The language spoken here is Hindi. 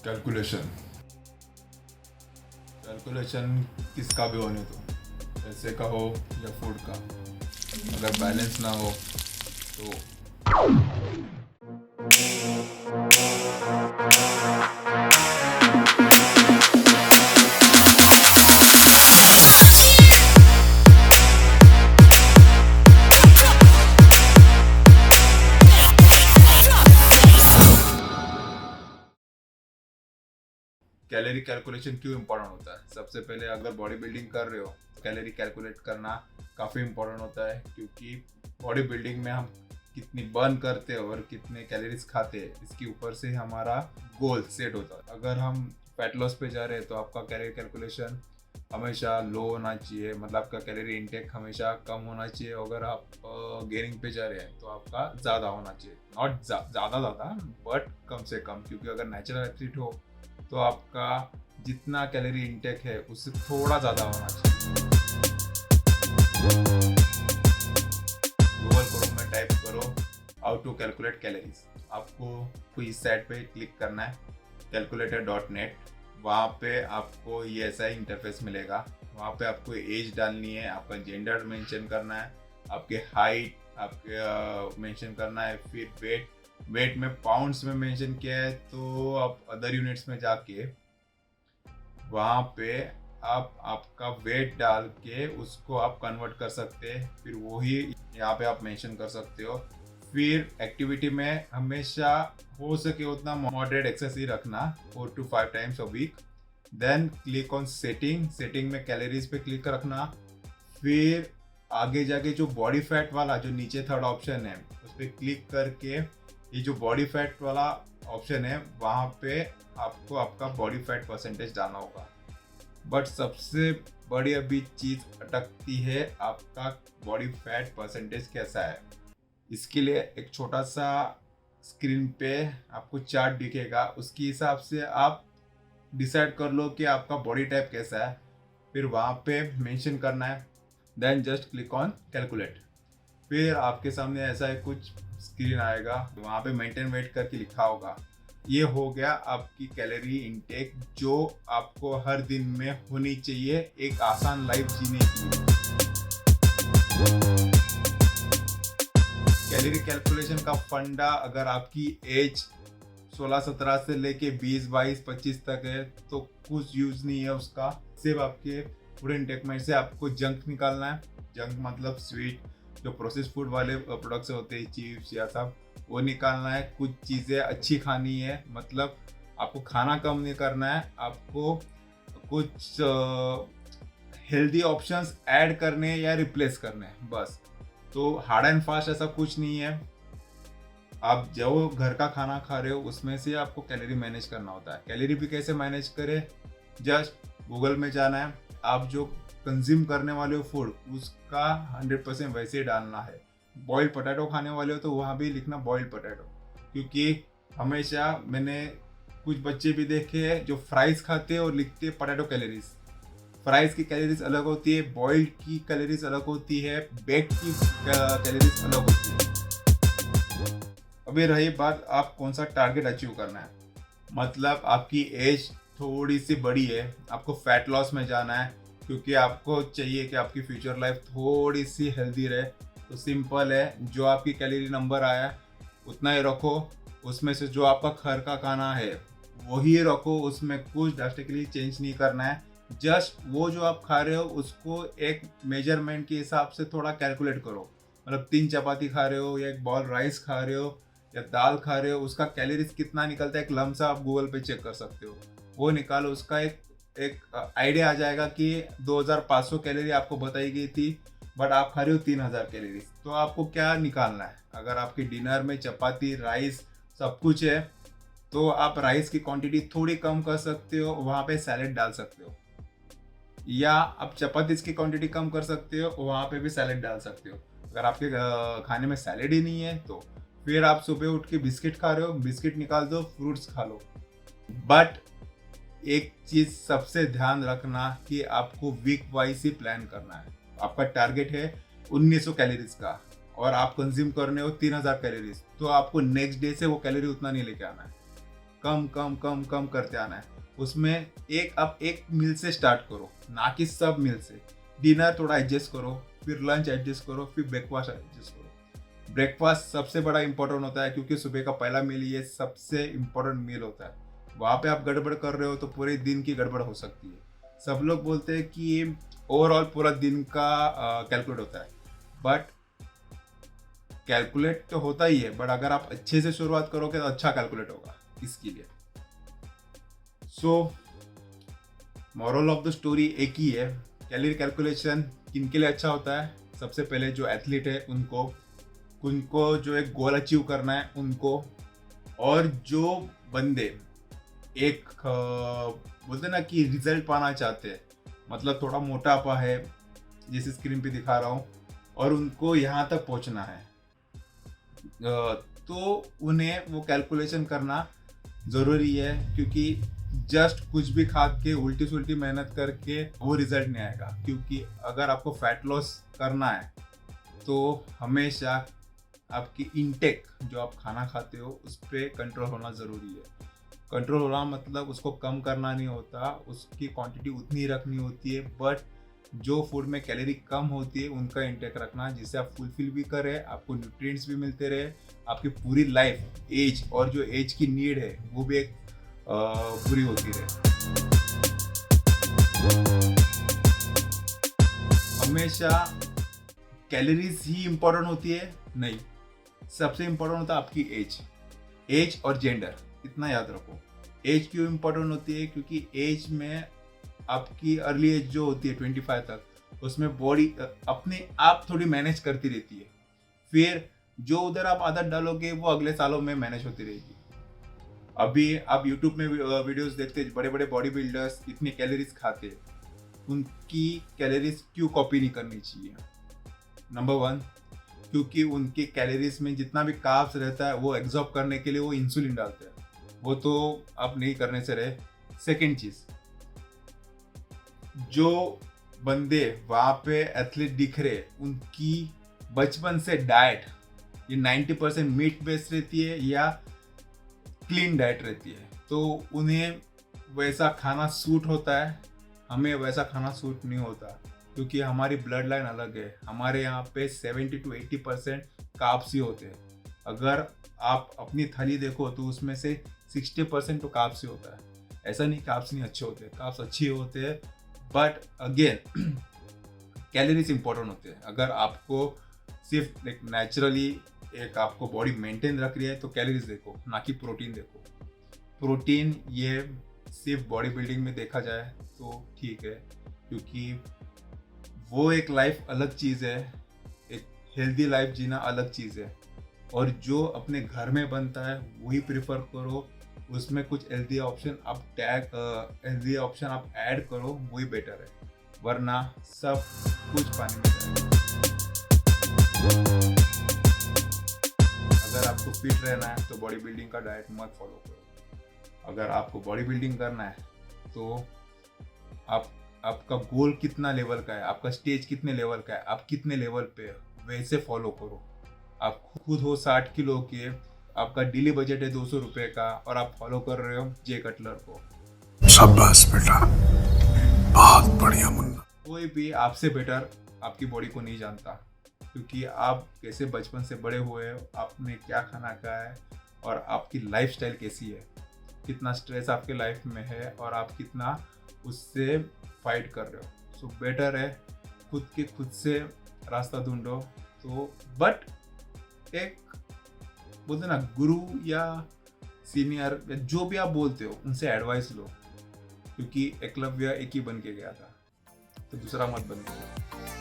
कैलकुलेशन कैलकुलेशन किसका भी होने दो, पैसे का हो या फूड का, अगर बैलेंस ना हो तो कैलोरी कैलकुलेशन क्यों इम्पोर्टेंट होता है। सबसे पहले अगर बॉडी बिल्डिंग कर रहे हो तो कैलोरी कैलकुलेट करना काफ़ी इम्पोर्टेंट होता है, क्योंकि बॉडी बिल्डिंग में हम कितनी बर्न करते हैं और कितने कैलोरीज खाते हैं इसके ऊपर से हमारा गोल सेट होता है। अगर हम फैट लॉस पे जा रहे हैं तो आपका कैलोरी कैलकुलेशन हमेशा लो होना चाहिए, मतलब आपका कैलोरी इंटेक हमेशा कम होना चाहिए। अगर आप गेनिंग पे जा रहे हैं तो आपका ज़्यादा होना चाहिए, नॉट ज़्यादा बट कम से कम, क्योंकि अगर नेचुरल एथलीट हो तो आपका जितना कैलोरी इंटेक है उससे थोड़ा ज़्यादा होना चाहिए। गूगल क्रोम में टाइप करो हाउ टू कैलकुलेट कैलोरीज, आपको इस साइट पे क्लिक करना है calculator.net। वहाँ पे आपको ये ऐसा ही इंटरफेस मिलेगा। वहाँ पे आपको एज डालनी है, आपका जेंडर मेंशन करना है, आपके हाइट आपके मेंशन करना है, फिर वेट में पाउंड्स में मेंशन किया है तो आप अदर यूनिट्स में जाके वहाँ पे आप आपका वेट डाल के उसको आप कन्वर्ट कर सकते हैं, फिर वही यहाँ पे आप मेंशन कर सकते हो। फिर एक्टिविटी में हमेशा हो सके उतना मॉडरेट एक्सरसाइज रखना 4 to 5 times a week. Then click on setting में कैलोरीज पे क्लिक रखना। फिर आगे जाके जो बॉडी फैट वाला जो नीचे थर्ड ऑप्शन है उस पर क्लिक करके ये जो बॉडी फैट वाला ऑप्शन है वहाँ पे आपको आपका बॉडी फैट परसेंटेज डालना होगा। बट सबसे बड़ी अभी चीज़ अटकती है, आपका बॉडी फैट परसेंटेज कैसा है। इसके लिए एक छोटा सा स्क्रीन पे आपको चार्ट दिखेगा, उसके हिसाब से आप डिसाइड कर लो कि आपका बॉडी टाइप कैसा है, फिर वहाँ पे मेंशन करना है। Then just click on calculate. फिर आपके सामने ऐसा है कुछ स्क्रीन आएगा, वहाँ पे मेंटेन वेट करके लिखा होगा। ये हो गया आपकी कैलोरी इनटेक जो आपको हर दिन में होनी चाहिए एक आसान लाइफ जीने के लिए। कैलोरी कैलकुलेशन का फंडा, अगर आपकी एज 16-17 से लेके 20-22-25 तक है तो कुछ यूज नहीं है उसका। सिर्फ आपके फूड इनटेक में से आपको जंक निकालना है। जंक मतलब स्वीट जो प्रोसेस फूड वाले प्रोडक्ट्स होते हैं, चिप्स या सब, वो निकालना है। कुछ चीज़ें अच्छी खानी है, मतलब आपको खाना कम नहीं करना है, आपको कुछ हेल्दी ऑप्शंस ऐड करने या रिप्लेस करने हैं बस। तो हार्ड एंड फास्ट ऐसा कुछ नहीं है। आप जो घर का खाना खा रहे हो उसमें से आपको कैलोरी मैनेज करना होता है। कैलोरी भी कैसे मैनेज करें, जस्ट गूगल में जाना है, आप जो कंज्यूम करने वाले हो फूड उसका 100% वैसे ही डालना है। बॉइल्ड पोटैटो खाने वाले हो तो वहाँ भी लिखना बॉइल्ड पोटैटो, क्योंकि हमेशा मैंने कुछ बच्चे भी देखे हैं जो फ्राइज खाते हैं और लिखते हैं पोटैटो कैलोरीज। फ्राइज की कैलोरीज अलग होती है, बॉइल्ड की कैलोरीज अलग होती है, बेक्ड की कैलोरीज अलग होती है। अभी रही बात आप कौन सा टारगेट अचीव करना है, मतलब आपकी एज थोड़ी सी बड़ी है, आपको फैट लॉस में जाना है, क्योंकि आपको चाहिए कि आपकी फ्यूचर लाइफ थोड़ी सी हेल्दी रहे। तो सिंपल है, जो आपकी कैलोरी नंबर आया उतना ही रखो, उसमें से जो आपका घर का खाना है वही रखो, उसमें कुछ ड्रास्टिकली चेंज नहीं करना है। जस्ट वो जो आप खा रहे हो उसको एक मेजरमेंट के हिसाब से थोड़ा कैलकुलेट करो, मतलब 3 चपाती खा रहे हो या 1 बॉल राइस खा रहे हो या दाल खा रहे हो, उसका कैलोरीज कितना निकलता है एक लम्सा आप गूगल पे चेक कर सकते हो। वो निकालो, उसका एक आइडिया आ जाएगा कि 2500 कैलोरी आपको बताई गई थी बट आप खा रहे हो 3000 कैलोरी। तो आपको क्या निकालना है, अगर आपकी डिनर में चपाती राइस सब कुछ है तो आप राइस की क्वांटिटी थोड़ी कम कर सकते हो, वहाँ पे सैलेड डाल सकते हो, या आप चपाती की क्वांटिटी कम कर सकते हो, वहाँ पे भी सैलेड डाल सकते हो। अगर आपके खाने में सैलेड ही नहीं है तो फिर आप सुबह उठ के बिस्किट खा रहे हो, बिस्किट निकाल दो, फ्रूट्स खा लो। बट एक चीज सबसे ध्यान रखना कि आपको वीक वाइज ही प्लान करना है। आपका टारगेट है 1900 कैलोरीज का और आप कंज्यूम करने हो 3000 कैलोरीज, तो आपको नेक्स्ट डे से वो कैलोरी उतना नहीं लेके आना है। कम कम कम कम करते आना है। उसमें आप एक मील से स्टार्ट करो, ना कि सब मील से। डिनर थोड़ा एडजस्ट करो, फिर लंच एडजस्ट करो, फिर ब्रेकफास्ट एडजस्ट करो। ब्रेकफास्ट सबसे बड़ा इंपॉर्टेंट होता है, क्योंकि सुबह का पहला मील ये सबसे इंपॉर्टेंट मील होता है। वहाँ पे आप गड़बड़ कर रहे हो तो पूरे दिन की गड़बड़ हो सकती है। सब लोग बोलते हैं कि ओवरऑल पूरा दिन का कैलकुलेट होता है, बट कैलकुलेट तो होता ही है, बट अगर आप अच्छे से शुरुआत करोगे तो अच्छा कैलकुलेट होगा इसके लिए। So moral of the story एक ही है, कैलोरी कैलकुलेशन किन के लिए अच्छा होता है? सबसे पहले जो एथलीट है उनको जो एक गोल अचीव करना है उनको, और जो बंदे एक बोलते ना कि रिजल्ट पाना चाहते हैं, मतलब थोड़ा मोटापा है जैसे स्क्रीन पे दिखा रहा हूँ, और उनको यहाँ तक पहुँचना है, तो उन्हें वो कैलकुलेशन करना ज़रूरी है। क्योंकि जस्ट कुछ भी खा के उल्टी सुल्टी मेहनत करके वो रिजल्ट नहीं आएगा। क्योंकि अगर आपको फैट लॉस करना है तो हमेशा आपकी इनटेक, जो आप खाना खाते हो, उस पर कंट्रोल होना ज़रूरी है। कंट्रोल होना मतलब उसको कम करना नहीं होता, उसकी क्वांटिटी उतनी रखनी होती है, बट जो फूड में कैलोरी कम होती है उनका इंटेक रखना, जिससे आप फुलफिल भी करें, आपको न्यूट्रिएंट्स भी मिलते रहे, आपकी पूरी लाइफ एज और जो एज की नीड है वो भी एक पूरी होती रहे। हमेशा कैलोरीज ही इम्पोर्टेंट होती है? नहीं, सबसे इम्पोर्टेंट होता है आपकी एज और जेंडर। इतना याद रखो। एज क्यों इम्पोर्टेंट होती है? क्योंकि एज में आपकी अर्ली एज जो होती है 25 तक, उसमें बॉडी अपने आप थोड़ी मैनेज करती रहती है। फिर जो उधर आप आदत डालोगे वो अगले सालों में मैनेज होती रहेगी। अभी आप यूट्यूब में वीडियोस देखते हैं, बड़े बड़े बॉडी बिल्डर्स इतनी कैलोरीज खाते हैं, उनकी कैलोरीज क्यों कॉपी नहीं करनी चाहिए? नंबर 1, क्योंकि उनके कैलोरीज में जितना भी कार्ब्स रहता है वो एब्जॉर्ब करने के लिए वो इंसुलिन डालते हैं, वो तो आप नहीं करने से रहे। सेकेंड चीज, जो बंदे वहाँ पे एथलीट दिख रहे, उनकी बचपन से डाइट ये 90% मीट बेस्ड रहती है या क्लीन डाइट रहती है, तो उन्हें वैसा खाना सूट होता है। हमें वैसा खाना सूट नहीं होता, क्योंकि हमारी ब्लड लाइन अलग है। हमारे यहाँ पे 70 to 80% कार्ब्स ही होते हैं। अगर आप अपनी थाली देखो तो उसमें से 60% तो कार्ब्स ही होता है। ऐसा नहीं कार्ब्स नहीं अच्छे होते, कार्ब्स अच्छे होते हैं, बट अगेन कैलोरीज इंपॉर्टेंट होते हैं। अगर आपको सिर्फ एक नेचुरली एक आपको बॉडी मेंटेन रख रही है तो कैलोरीज देखो, ना कि प्रोटीन देखो। प्रोटीन ये सिर्फ बॉडी बिल्डिंग में देखा जाए तो ठीक है, क्योंकि वो एक लाइफ अलग चीज़ है, एक हेल्दी लाइफ जीना अलग चीज़ है, और जो अपने घर में बनता है वही प्रेफर करो। उसमें कुछ हेल्दी ऑप्शन आप ऐड करो, वही बेटर है, वरना सब कुछ पानी में जाएगा। अगर आपको फिट रहना है तो बॉडी बिल्डिंग का डाइट मत फॉलो करो। अगर आपको बॉडी बिल्डिंग करना है तो आपका गोल कितना लेवल का है, आपका स्टेज कितने लेवल का है, आप कितने लेवल पे है, वैसे फॉलो करो। आप खुद हो 60 किलो के, आपका डेली बजट है 200 रुपये का, और आप फॉलो कर रहे हो जे कटलर को। शाबाश बेटा, बहुत बढ़िया मुन्ना। कोई भी आपसे बेटर आपकी बॉडी को नहीं जानता, क्योंकि आप कैसे बचपन से बड़े हुए हो, आपने क्या खाना खाया है, और आपकी लाइफस्टाइल कैसी है, कितना स्ट्रेस आपके लाइफ में है, और आप कितना उससे फाइट कर रहे हो। सो बेटर है खुद से रास्ता ढूंढो। तो बट एक बोलते ना, गुरु या सीनियर या जो भी आप बोलते हो उनसे एडवाइस लो, क्योंकि एकलव्य एक ही बन के गया था, तो दूसरा मत बन के।